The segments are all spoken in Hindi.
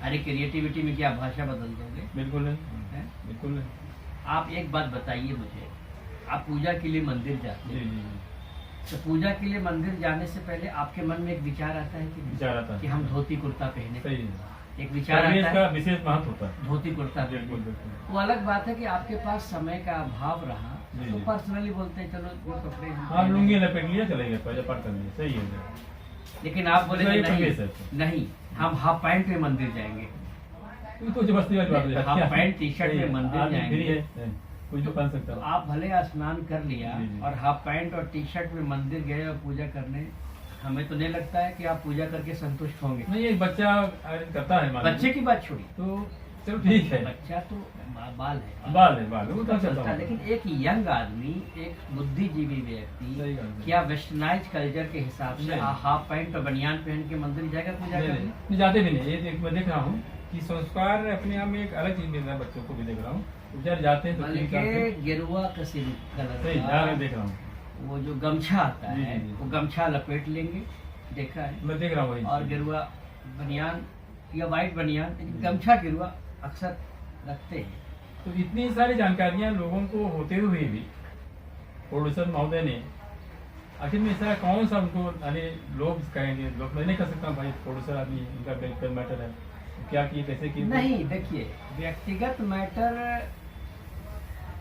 अरे क्रिएटिविटी में क्या भाषा बदल दोगे? बिल्कुल नहीं, हैं? बिल्कुल नहीं। आप एक बात बताइए मुझे, आप पूजा के लिए मंदिर जाते जी हैं, जी जी। तो पूजा के लिए मंदिर जाने से पहले आपके मन में एक विचार आता है कि नहीं? विचार आता है कि हम धोती कुर्ता पहने, सही है। एक विचार परिवेश आता का है विशेष महत्व होता है। धोती कुर्ता बिल्कुल पहने। बिल्कुल। वो अलग बात है कि आपके पास समय का अभाव रहा जी, तो जी। पर्सनली बोलते हैं चलो वो कपड़े हम हाँ पहने। लुंगी लपेट लिया चले गए, पूजा पाठ कर लिया, सही है। लेकिन आप बोले सही नहीं परिवेश है। नहीं, हम हाफ पैंट में मंदिर जाएंगे, तो जबरदस्ती वाली बात हो जाती है। हाफ पैंट टी शर्ट सही में है, मंदिर आदमी जाएंगे। फ्री है, कुछ भी पहन सकता तो है। आप भले स्नान कर लिया जी, जी। और हाफ पैंट और टी शर्ट में मंदिर गए और पूजा करने, हमें तो नहीं लगता है कि आप पूजा करके संतुष्ट होंगे। नहीं एक बच्चा करता है, मान लीजिए। बच्चे की बात छोड़िए, तो चलो ठीक है, बच्चा तो बाल है, बाल वो तो चलता है। लेकिन एक यंग आदमी, एक बुद्धिजीवी सही व्यक्ति बात है। क्या वेस्टर्नाइज कल्चर के हिसाब से नहीं। हाफ पैंट और बनियान पहन के मंदिर जाएगा पूजा नहीं, करने? नहीं जाते भी नहीं। ये मैं देख रहा हूँ कि संस्कार अपने आप में एक अलग चीज मिल रहा है, बच्चों को भी देख रहा हूँ। बेचारे जाते हैं तो ठीक बल्कि है, गेरुआ कलर सही का देख रहा हूँ। वो जो गमछा आता जी, है जी, जी। वो गमछा लपेट लेंगे, देखा है, मैं देख रहा हूँ वही। और गेरुआ बनियान या वाइट बनियान, लेकिन गमछा गेरुआ अक्सर रखते हैं। तो इतनी सारी जानकारियां लोगों को होते हुए भी प्रोड्यूसर महोदय ने आखिर में ऐसा कौन सा उनको, यानी लोग कहेंगे, लोग मैं नहीं कर सकता भाई प्रोड्यूसर आदमी है, उनका वेलफेयर मैटर है, क्या किए कैसे किए? नहीं, देखिए व्यक्तिगत मैटर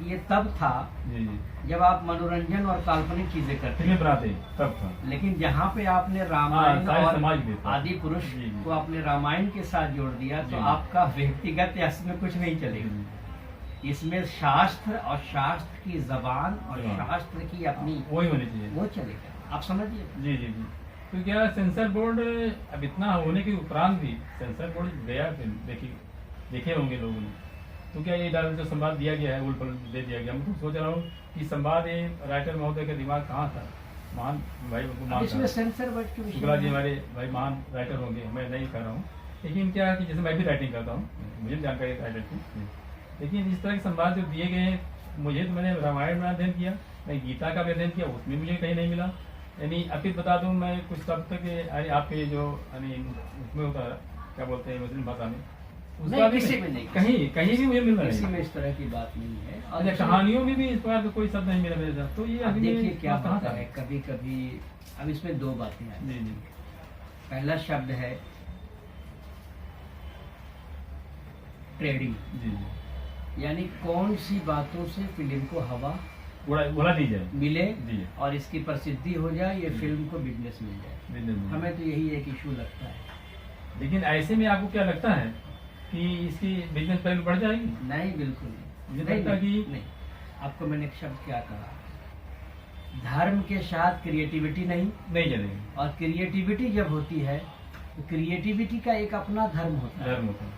ये तब था जी जी। जब आप मनोरंजन और काल्पनिक चीजें करते फिल्में थे, बनाते तब था। लेकिन जहाँ पे आपने हाँ, रामायण सारे और समाज भी था। आदि पुरुष जी, जी। को आपने रामायण के साथ जोड़ दिया तो जी। आपका व्यक्तिगत इसमें कुछ नहीं चलेगा। इसमें शास्त्र और शास्त्र की जबान और हाँ। शास्त्र की अपनी वही होनी चाहिए। वो चलेगा, आप समझिए। जी जी जी। तो क्या सेंसर बोर्ड अब इतना होने के उपरांत भी सेंसर बोर्ड गया, देखे होंगे लोगों ने, तो क्या ये डाल जो संवाद दिया गया है उल्ट पलट दे दिया गया? मैं तो सोच रहा हूँ कि संवाद ये राइटर महोदय का दिमाग कहाँ था, महान भाई उनको अब मान इसमें सेंसर बोर्ड के शुक्ला जी विषय में हमारे भाई महान राइटर होंगे, मैं नहीं कर रहा हूँ, लेकिन क्या है कि जैसे मैं भी राइटिंग करता हूँ, मुझे भी जानकारी है राइटर की, लेकिन इस तरह के संवाद जो दिए गए हैं, मुझे तो मैंने रामायण में अध्ययन किया, मैं गीता का भी अध्ययन किया, उसमें मुझे कहीं नहीं मिला। यानी अपित बता दूं मैं कुछ शब्द के आपके जो यानी उसमें होता है, क्या बोलते हैं मुस्लिम भाषा में, उसका नहीं, भी किसी में नहीं, कहीं कहीं भी मुझे मिल रहा किसी है। में इस तरह की बात नहीं है। अच्छा, कहानियों में भी इस प्रकार का कोई शब्द नहीं मिला मेरे साथ, तो ये अब अभी देखिए क्या कहाँ होता था? है, कभी कभी अब इसमें दो बातें हैं। जी जी पहला शब्द है ट्रेडिंग, जी जी, यानी कौन सी बातों से फिल्म को हवा बोला दी जाए मिले जी और इसकी प्रसिद्धि हो जाए, ये जी। फिल्म को बिजनेस मिल जाए। बिल्कुल। हमें तो यही एक इशू लगता है। लेकिन ऐसे में आपको क्या लगता है कि इसकी बिजनेस वैल्यू बढ़ जाएगी? नहीं, बिल्कुल नहीं। मुझे लगता है कि नहीं, आपको मैंने एक शब्द क्या कहा, धर्म के साथ क्रिएटिविटी नहीं, नहीं चलेगी। और क्रिएटिविटी जब होती है तो क्रिएटिविटी का एक अपना धर्म होता है। धर्म होता है।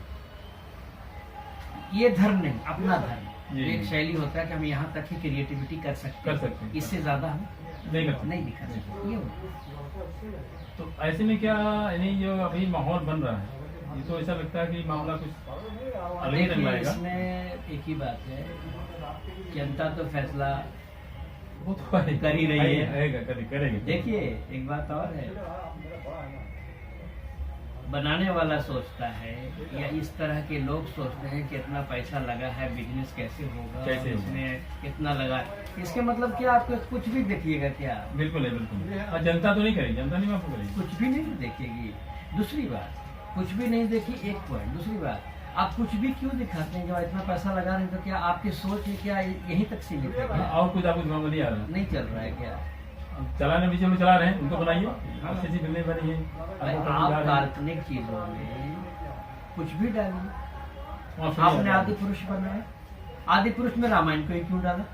ये धर्म नहीं, अपना धर्म। जी। एक शैली होता है कि हम यहाँ तक ही क्रिएटिविटी कर सकते हैं। इससे ज्यादा हम नहीं कर सकते। नहीं दिखा सकते। ये होता तो ऐसे में क्या, यानी जो अभी माहौल बन रहा है, ये तो ऐसा लगता है कि मामला कुछ है। अलग ही रंग देखिए, लाएगा। इसमें एक ही बात है, जनता तो फैसला वो तो है, कर ही रही है। करेगी। देखिए एक बात और है, बनाने वाला सोचता है या इस तरह के लोग सोचते हैं कि इतना पैसा लगा है, बिजनेस कैसे होगा, कैसे होगा? इसमें कितना लगा, इसके मतलब क्या आप कुछ भी देखिएगा क्या? बिल्कुल है, बिल्कुल। और जनता तो नहीं करेगी, जनता नहीं माफ करेगी। कुछ भी नहीं देखेगी। दूसरी बात, कुछ भी नहीं देखी, एक पॉइंट। दूसरी बात, आप कुछ भी क्यों दिखाते हैं? जब इतना पैसा लगा रहे हैं तो क्या आपकी सोच है क्या यहीं तक सीमित है क्या? और कुछ आपको दिमाग में नहीं आ रहा? नहीं चल रहा है क्या? चलाने भी चलो चला रहे हैं, उनको बनाइए, अच्छी अच्छी फिल्में बनी है, भाई, आप काल्पनिक चीजों में कुछ भी डालिए। आपने आदि पुरुष बनाया, आदि पुरुष में रामायण को ही क्यों डाला?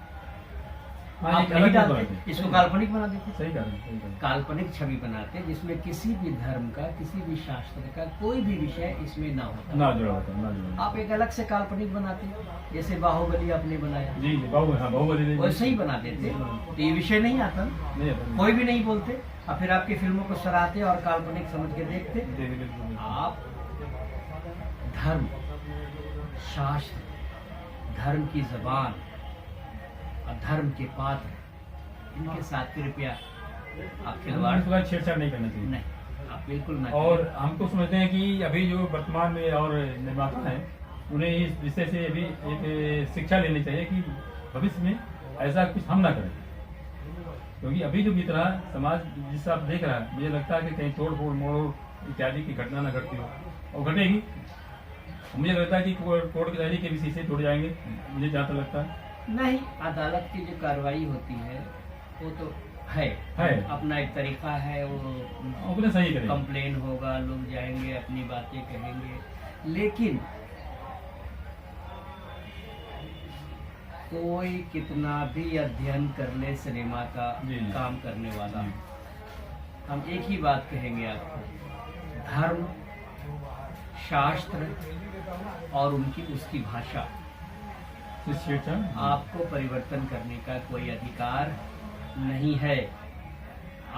आप नहीं डालते, इसको काल्पनिक बना देते। सही कह काल्पनिक छवि बनाते जिसमें किसी भी धर्म का, किसी भी शास्त्र का कोई भी विषय इसमें ना होता, ना जुड़ा होता, ना जुड़ा। आप एक अलग से काल्पनिक बनाते, जैसे बाहुबली आपने बनाया, जी जी, बाहुबली वैसे ही बना देते तो ये विषय नहीं आता, नहीं आता। कोई भी नहीं बोलते, और फिर आपकी फिल्मों को सराहते और काल्पनिक समझ के देखते। आप धर्म, शास्त्र, धर्म की जबान और धर्म के पात्र, इनके साथ कृपया आप खिलवाड़ छेड़छाड़ नहीं करना चाहिए। नहीं, आप बिल्कुल ना और करें। हमको समझते हैं कि अभी जो वर्तमान में और निर्माता हैं उन्हें इस विषय से अभी एक शिक्षा लेनी चाहिए कि भविष्य में ऐसा कुछ हम ना करें, क्योंकि अभी जो बीत रहा समाज जिस हिसाब से देख रहा है, मुझे लगता है कि कहीं तोड़ फोड़ मोड़ इत्यादि की घटना ना घटती हो, और घटेगी मुझे लगता है कि कोर्ट कचहरी के भी शीशे टूट जाएंगे, मुझे जहाँ तक लगता है। नहीं, अदालत की जो कार्रवाई होती है वो तो है अपना एक तरीका है, वो अपने सही करें। कंप्लेन होगा, लोग जाएंगे अपनी बातें कहेंगे, लेकिन कोई कितना भी अध्ययन कर ले सिनेमा का जी। काम करने वाला, जी। हम एक ही बात कहेंगे आपको, धर्म, शास्त्र और उसकी भाषा, आपको परिवर्तन करने का कोई अधिकार नहीं है।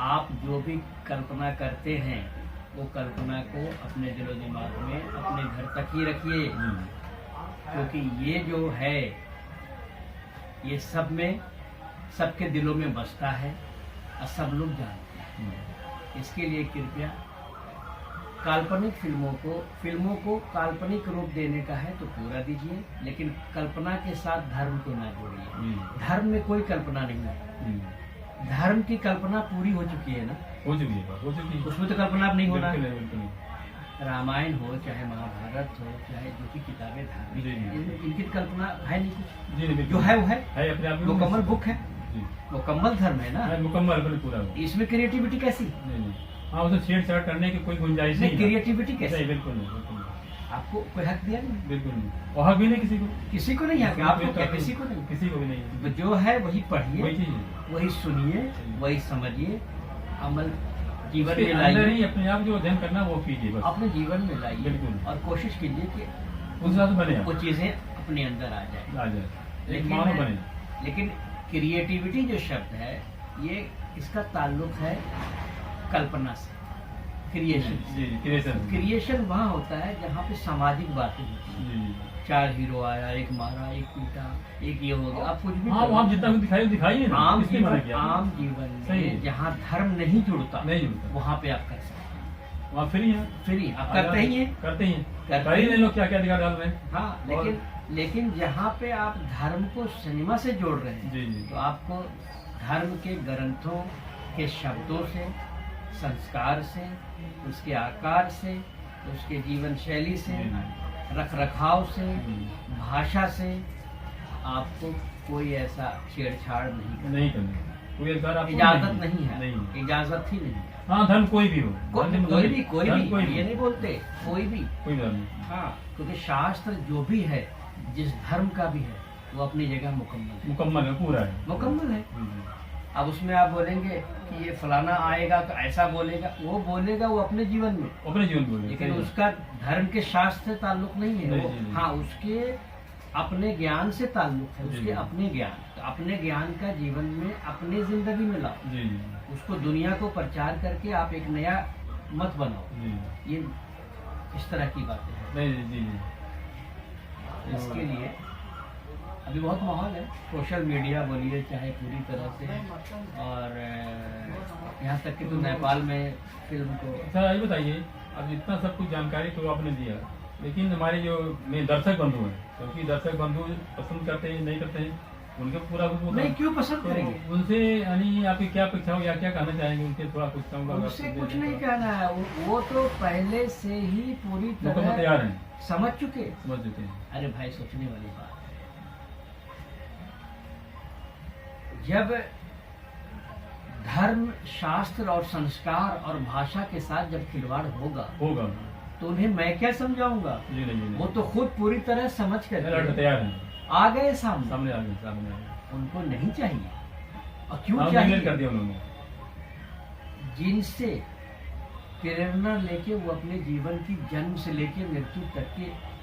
आप जो भी कल्पना करते हैं वो कल्पना को अपने दिलो दिमाग में अपने घर तक ही रखिए, क्योंकि ये जो है ये सब में सबके दिलों में बसता है और सब लोग जानते हैं। इसके लिए कृपया काल्पनिक फिल्मों को काल्पनिक रूप देने का है तो पूरा दीजिए, लेकिन कल्पना के साथ धर्म को ना जोड़िए। धर्म में कोई कल्पना नहीं है, धर्म की कल्पना पूरी हो चुकी है ना, हो चुकी है, उसमें तो कल्पना अब नहीं होना है। बिल्कुल नहीं। रामायण हो चाहे महाभारत हो चाहे जो भी किताबें धार्मिक हैं, इनकी कल्पना है नहीं कुछ, जी नहीं, जो है वो है अपने आप में मुकम्मल बुक है, जी। मुकम्मल धर्म है ना, मुकम्मल पूरा हो। इसमें क्रिएटिविटी कैसी? नहीं, हाँ उसे छेड़छाड़ करने की कोई गुंजाइश नहीं, क्रिएटिविटी कैसी? बिल्कुल नहीं। आपको कोई हक दिया नहीं, बिल्कुल नहीं, और हक भी नहीं किसी को नहीं हक, आपको क्या किसी को नहीं नहीं। जो है वही पढ़िए, वही चीज, वही सुनिए, वही समझिए, अमल जीवन में अंदर लाइए, ही अपने आप जो अध्ययन करना वो कीजिए बस, अपने जीवन में लाइए, बिल्कुल। और कोशिश कीजिए कि उस हिसाब से बने वो चीजें अपने अंदर आ जाए, एक मानव बने। लेकिन क्रिएटिविटी जो शब्द है ये इसका ताल्लुक है कल्पना से, क्रिएशन। क्रिएशन वहाँ होता है जहाँ पे सामाजिक बातें होती हैं, 4 हीरो आया, एक मारा, एक पीटा, एक ये हो गया, आप कुछ भी आप जितना दिखाइए ना, आम जीवन में जहाँ धर्म नहीं जुड़ता वहाँ पे आप कर सकते हैं, वहाँ फ्री आप करते ही हैं, करते ही लोग क्या क्या दिखा डाल रहे हैं। हाँ, लेकिन जहाँ पे आप धर्म को सिनेमा से जोड़ रहे हैं तो आपको धर्म के ग्रंथों के शब्दों से, संस्कार से, उसके आकार से, उसके जीवन शैली से, रख रखाव से, भाषा से आपको कोई ऐसा छेड़छाड़ नहीं करनी, कोई इजाजत नहीं है, इजाजत ही नहीं। हाँ, धर्म कोई भी हो, कोई भी ये नहीं बोलते, कोई भी, हाँ, क्योंकि शास्त्र जो भी है जिस धर्म का भी है वो अपनी जगह मुकम्मल है, पूरा है, मुकम्मल है। अब उसमें आप बोलेंगे कि ये फलाना आएगा तो ऐसा बोलेगा, वो बोलेगा वो अपने जीवन में बोलेगा, लेकिन उसका धर्म के शास्त्र से ताल्लुक नहीं है, वो हाँ उसके अपने ज्ञान से ताल्लुक है, उसके अपने ज्ञान, तो अपने ज्ञान का जीवन में अपनी जिंदगी में लाओ, उसको दुनिया को प्रचार करके आप एक नया मत बनाओ, ये इस तरह की बातें हैं। इसके लिए अभी बहुत माहौल है, सोशल मीडिया बोलिए चाहे पूरी तरह से, और यहाँ तक कि तो नेपाल में फिल्म को। अच्छा ये बताइए, अब इतना सब कुछ जानकारी तो आपने दिया, लेकिन हमारे जो मेरे दर्शक बंधु हैं, क्योंकि दर्शक बंधु पसंद करते हैं नहीं करते हैं, उनके पूरा नहीं क्यों पसंद करेंगे, उनसे यानी आपकी क्या अपेक्षा हो या क्या कहना चाहेंगे उनके, थोड़ा कुछ कहूँगा। उनसे कुछ नहीं कहना है, वो तो पहले से ही पूरी तरह तैयार हैं, समझ चुके हैं। अरे भाई, सोचने वाली बात है, जब धर्म, शास्त्र और संस्कार और भाषा के साथ जब खिलवाड़ होगा तो उन्हें मैं क्या समझाऊंगा, वो तो खुद पूरी तरह समझ कर तैयार हैं, आ गए सामने आ गए। उनको नहीं चाहिए, और क्यों चाहिए, कर दिया उन्होंने, जिनसे प्रेरणा लेके वो अपने जीवन की जन्म से लेके मृत्यु तक के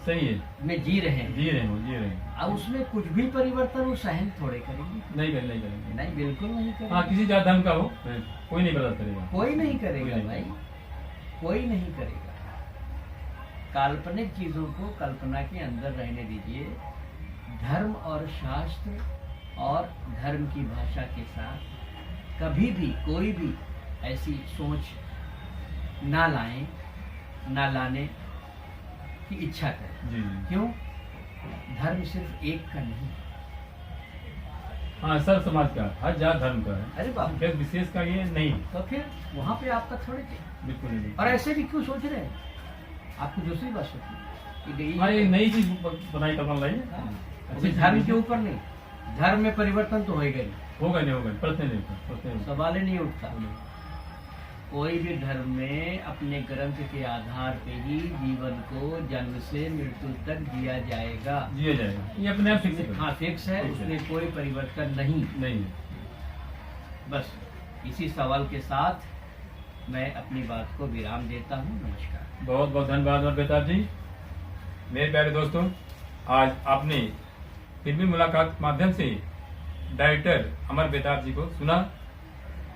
सही है में जी रहे हैं। अब उसमें कुछ भी परिवर्तन वो सहन थोड़े करेंगे, नहीं करेंगे, नहीं बिल्कुल नहीं करेंगे। हाँ, किसी जात धर्म का हो कोई नहीं बर्दाश्त करेगा, कोई नहीं करेगा भाई, कोई नहीं करेगा। काल्पनिक चीजों को कल्पना के अंदर रहने दीजिए, धर्म और शास्त्र और धर्म की भाषा के साथ कभी भी कोई भी ऐसी सोच ना लाएं, ना लाने की इच्छा करें। जी क्यों? धर्म सिर्फ एक का नहीं। हाँ, सब समाज का, हर जात धर्म का है, अरे बाप, फिर विशेष का ये नहीं। तो फिर वहाँ पे आपका थोड़े बिल्कुल नहीं। और ऐसे भी क्यों सोच रहे हैं? आपको दूसरी बात सोचनी कि हाँ, गई एक नई चीज बनाई करना लाइए। अभी धर्म के ऊपर नहीं, धर्म में परिवर्तन तो होएगा ही, होगा नहीं, होगा प्रश्न नहीं होगा, प्रश्न नहीं सवाल ही नहीं उठता। कोई भी धर्म में अपने ग्रंथ के आधार पे ही जीवन को जन्म से मृत्यु तक जिया जाएगा। जिया जाएगा, ये अपने आप फिक्स है। हाँ, फिक्स है, उसमें कोई परिवर्तन नहीं। नहीं। बस इसी सवाल के साथ मैं अपनी बात को विराम देता हूँ। नमस्कार। बहुत बहुत धन्यवाद अमर बेताब जी। मेरे प्यारे दोस्तों, आज आपने फिल्मी मुलाकात के माध्यम से डायरेक्टर अमर बेताब जी को सुना,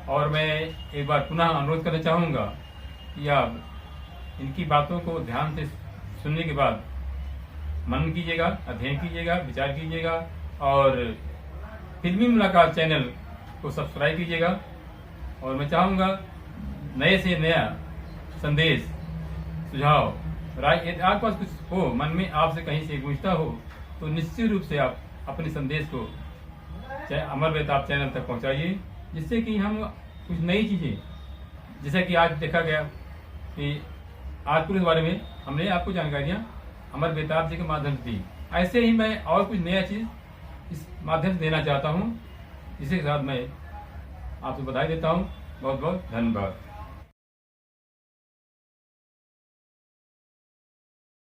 और मैं एक बार पुनः अनुरोध करना चाहूँगा कि आप इनकी बातों को ध्यान से सुनने के बाद मनन कीजिएगा, अध्ययन कीजिएगा, विचार कीजिएगा, और फिल्मी मुलाकात चैनल को सब्सक्राइब कीजिएगा। और मैं चाहूँगा नए से नया संदेश, सुझाव, राय, यदि आपके पास कुछ हो, मन में आपसे कहीं से गूंजता हो, तो निश्चित रूप से आप अपने संदेश को अमर बेताब चैनल तक पहुंचाइए, जिससे कि हम कुछ नई चीज़ें, जैसे कि आज देखा गया कि आज पुलिस बारे में हमने आपको जानकारियाँ अमर बेताब जी के माध्यम से दी, ऐसे ही मैं और कुछ नया चीज़ इस माध्यम से देना चाहता हूँ, जिसके साथ मैं आपको बधाई देता हूँ। बहुत बहुत धन्यवाद।